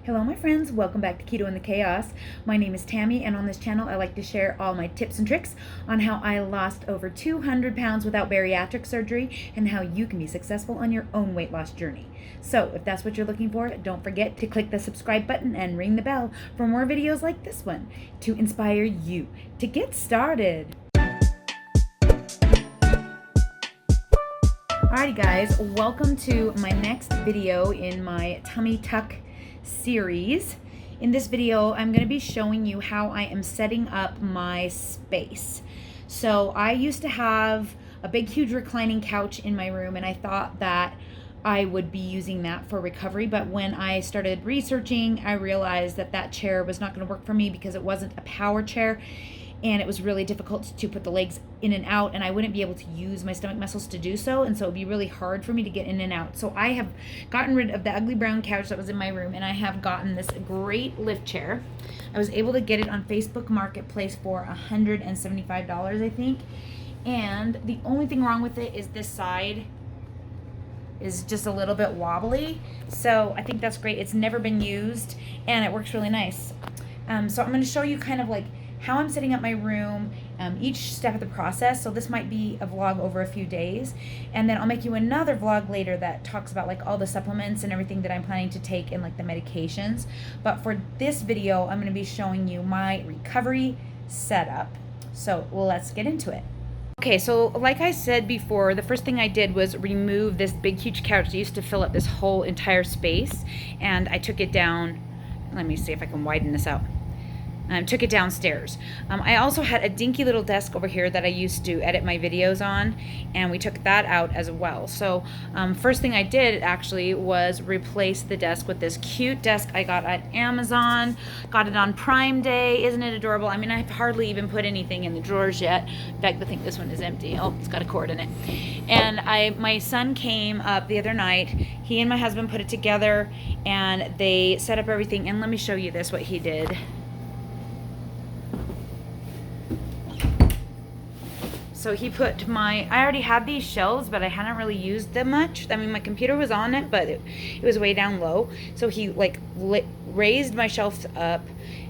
Hello my friends, welcome back to Keto and the Chaos. My name is Tammy, and on this channel I like to share all my tips and tricks on how I lost over 200 pounds without bariatric surgery and how you can be successful on your own weight loss journey. So if that's what you're looking for, don't forget to click the subscribe button and ring the bell for more videos like this one to inspire you to get started. Alrighty guys, welcome to my next video in my tummy tuck series. In this video, I'm going to be showing you how I am setting up my space. So I used to have a big, huge reclining couch in my room, and I thought that I would be using that for recovery. But when I started researching, I realized that that chair was not going to work for me because it wasn't a power chair. And it was really difficult to put the legs in and out, and I wouldn't be able to use my stomach muscles to do so, and so it would be really hard for me to get in and out. So I have gotten rid of the ugly brown couch that was in my room, and I have gotten this great lift chair. I was able to get it on Facebook Marketplace for $175, I think. And the only thing wrong with it is this side is just a little bit wobbly. So I think that's great. It's never been used, and it works really nice. So I'm going to show you kind of like how I'm setting up my room, each step of the process. So this might be a vlog over a few days, and then I'll make you another vlog later that talks about like all the supplements and everything that I'm planning to take and like the medications. But for this video, I'm going to be showing you my recovery setup. So let's get into it. Okay, so like I said before, the first thing I did was remove this big huge couch that used to fill up this whole entire space, and I took it down. Let me see if I can widen this out. Took it downstairs. I also had a dinky little desk over here that I used to edit my videos on, and we took that out as well. So first thing I did actually was replace the desk with this cute desk I got at Amazon. Got it on Prime Day. Isn't it adorable? I mean, I've hardly even put anything in the drawers yet. In fact, I think this one is empty. Oh, it's got a cord in it. And my son came up the other night. He and my husband put it together, and they set up everything. And let me show you this, what he did. So he put I already had these shelves, but I hadn't really used them much. I mean, my computer was on it, but it was way down low. So he like raised my shelves up.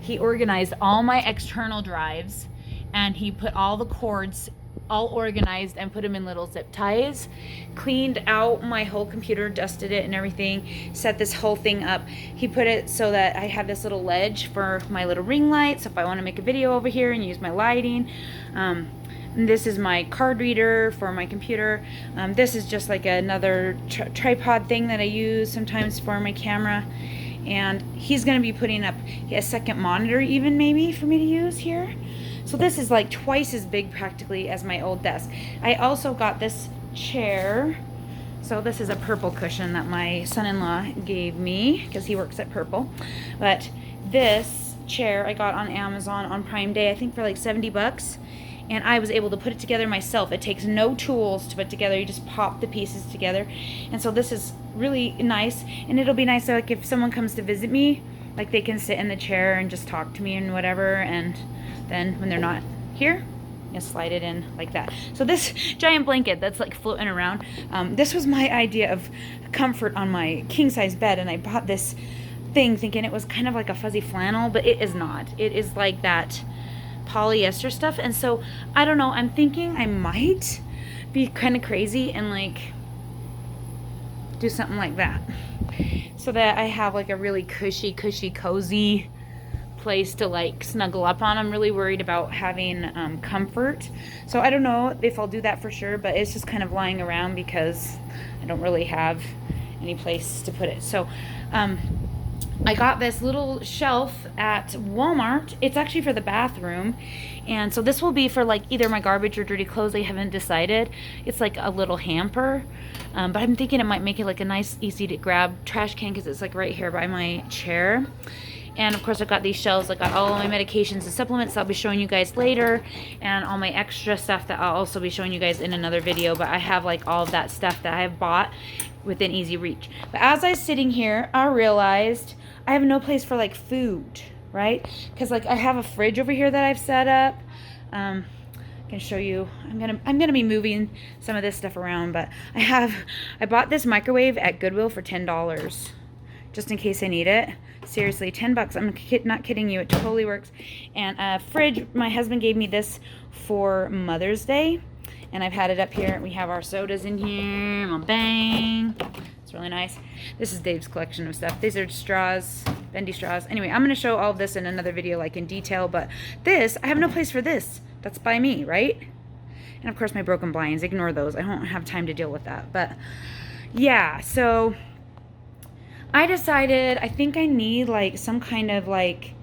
He organized all my external drives, and he put all the cords all organized and put them in little zip ties. Cleaned out my whole computer, dusted it and everything, set this whole thing up. He put it so that I have this little ledge for my little ring light, so if I want to make a video over here and use my lighting. This is my card reader for my computer. This is just like another tripod thing that I use sometimes for my camera. And he's going to be putting up a second monitor even maybe for me to use here. So this is like twice as big practically as my old desk. I also got this chair. So this is a Purple cushion that my son-in-law gave me because he works at Purple. But this chair I got on Amazon on Prime Day, I think for like 70 bucks. And I was able to put it together myself. It takes no tools to put together. You just pop the pieces together. And so this is really nice. And it'll be nice, like if someone comes to visit me, like they can sit in the chair and just talk to me and whatever. And then when they're not here, you slide it in like that. So this giant blanket that's like floating around, this was my idea of comfort on my king size bed. And I bought this thing thinking it was kind of like a fuzzy flannel, but it is not. It is like that polyester stuff. And so I don't know, I'm thinking I might be kind of crazy and like do something like that so that I have like a really cushy cozy place to like snuggle up on. I'm really worried about having comfort, so I don't know if I'll do that for sure, but it's just kind of lying around because I don't really have any place to put it. So I got this little shelf at Walmart. It's actually for the bathroom. And so this will be for like either my garbage or dirty clothes. I haven't decided. It's like a little hamper. But I'm thinking it might make it like a nice, easy to grab trash can because it's like right here by my chair. And of course I've got these shelves. I got all my medications and supplements I'll be showing you guys later, and all my extra stuff that I'll also be showing you guys in another video. But I have like all of that stuff that I have bought within easy reach. But as I was sitting here, I realized I have no place for like food, right? Because like I have a fridge over here that I've set up. I can show you. I'm gonna be moving some of this stuff around, but I bought this microwave at Goodwill for $10. just in case I need it. Seriously, 10 bucks. I'm not kidding you. It totally works. And a fridge, my husband gave me this for Mother's Day. And I've had it up here. We have our sodas in here. Oh, bang. It's really nice. This is Dave's collection of stuff. These are straws, bendy straws. Anyway, I'm going to show all of this in another video, like in detail. But this, I have no place for this. That's by me, right? And of course, my broken blinds. Ignore those. I don't have time to deal with that. But yeah, so I decided I think I need like some kind of like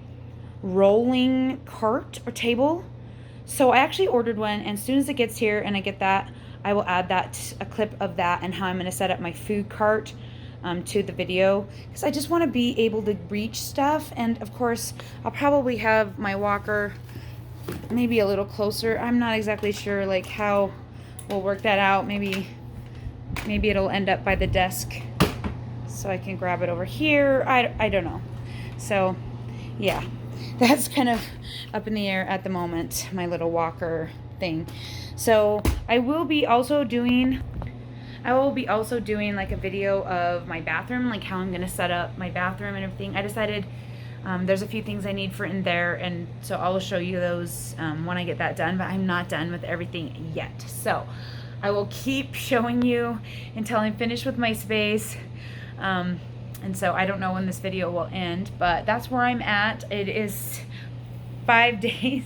rolling cart or table. So I actually ordered one, and as soon as it gets here and I get that, I will add a clip of that and how I'm going to set up my food cart to the video, because I just want to be able to reach stuff. And of course, I'll probably have my walker maybe a little closer. I'm not exactly sure like how we'll work that out. Maybe it'll end up by the desk so I can grab it over here. I don't know. So yeah, that's kind of up in the air at the moment, my little walker thing. So I will be also doing like a video of my bathroom, like how I'm going to set up my bathroom and everything. I decided there's a few things I need for in there, and so I will show you those when I get that done, but I'm not done with everything yet. So I will keep showing you until I'm finished with my space. And so I don't know when this video will end, but that's where I'm at. It is 5 days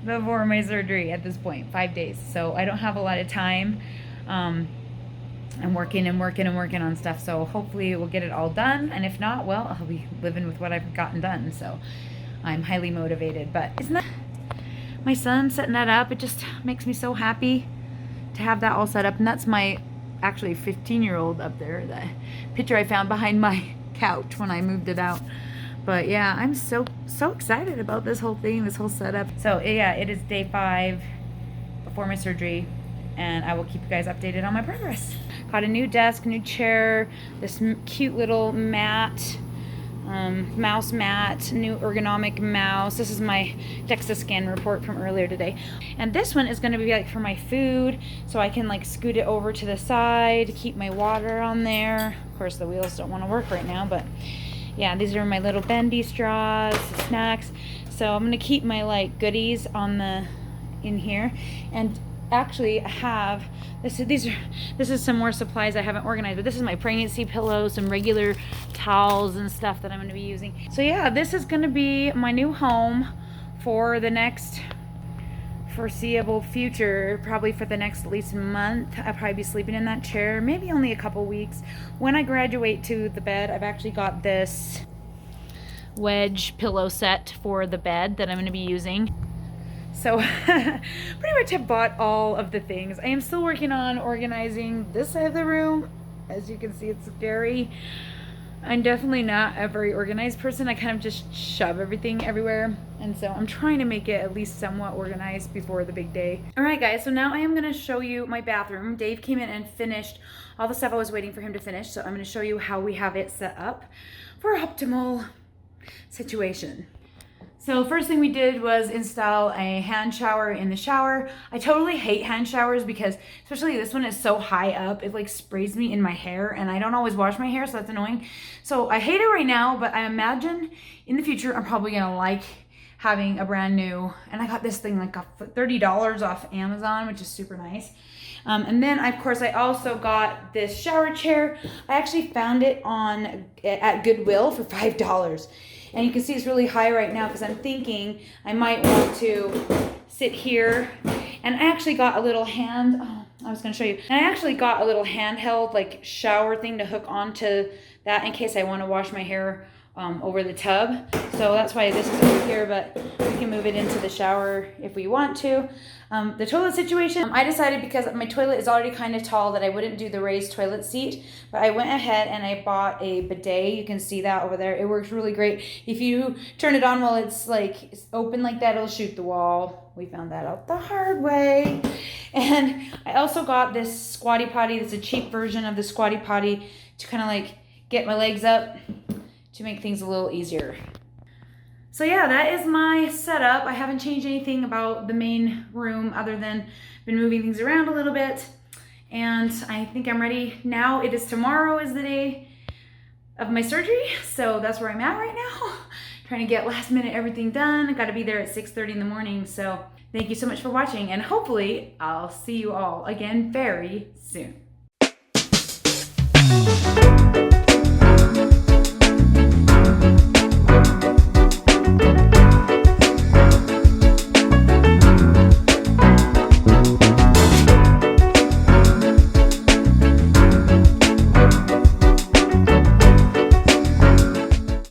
before my surgery at this point, 5 days. So I don't have a lot of time. I'm working on stuff. So hopefully we'll get it all done. And if not, well, I'll be living with what I've gotten done. So I'm highly motivated. But isn't that my son setting that up? It just makes me so happy to have that all set up. And that's my actually 15-year-old up there, the picture I found behind my couch when I moved it out. But yeah, I'm so excited about this whole thing, this whole setup. So yeah, it is day 5 before my surgery, and I will keep you guys updated on my progress. Got a new desk, new chair, this cute little mat, mouse mat, new ergonomic mouse. This is my DEXA scan report from earlier today. And this one is going to be like for my food, so I can like scoot it over to the side, keep my water on there. Of course, the wheels don't want to work right now, but yeah, these are my little bendy straws, snacks. So I'm going to keep my like goodies in here. And actually I have this is some more supplies I haven't organized, but this is my pregnancy pillow, some regular towels and stuff that I'm going to be using. So yeah, this is going to be my new home for the next foreseeable future, probably for the next at least month. I'll probably be sleeping in that chair, maybe only a couple weeks. When I graduate to the bed, I've actually got this wedge pillow set for the bed that I'm going to be using. So pretty much have bought all of the things. I am still working on organizing this side of the room. As you can see, it's scary. I'm definitely not a very organized person. I kind of just shove everything everywhere. And so I'm trying to make it at least somewhat organized before the big day. All right, guys, so now I am going to show you my bathroom. Dave came in and finished all the stuff I was waiting for him to finish. So I'm going to show you how we have it set up for optimal situation. So first thing we did was install a hand shower in the shower. I totally hate hand showers because especially this one is so high up. It like sprays me in my hair, and I don't always wash my hair, so that's annoying. So I hate it right now, but I imagine in the future I'm probably gonna like having a brand new, and I got this thing like $30 off Amazon, which is super nice. And then of course I also got this shower chair. I actually found it at Goodwill for $5. And you can see it's really high right now because I'm thinking I might want to sit here. And I actually got a little I was going to show you. And I actually got a little handheld like shower thing to hook onto that in case I want to wash my hair over the tub. So that's why this is over here, but we can move it into the shower if we want to. The toilet situation, I decided because my toilet is already kind of tall that I wouldn't do the raised toilet seat, but I went ahead and I bought a bidet. You can see that over there. It works really great. If you turn it on while it's like open like that, it'll shoot the wall. We found that out the hard way. And I also got this squatty potty. It's a cheap version of the squatty potty to kind of like get my legs up to make things a little easier. So yeah, that is my setup. I haven't changed anything about the main room other than been moving things around a little bit. And I think I'm ready now. Tomorrow is the day of my surgery. So that's where I'm at right now. Trying to get last minute everything done. I got to be there at 6:30 in the morning. So thank you so much for watching, and hopefully I'll see you all again very soon.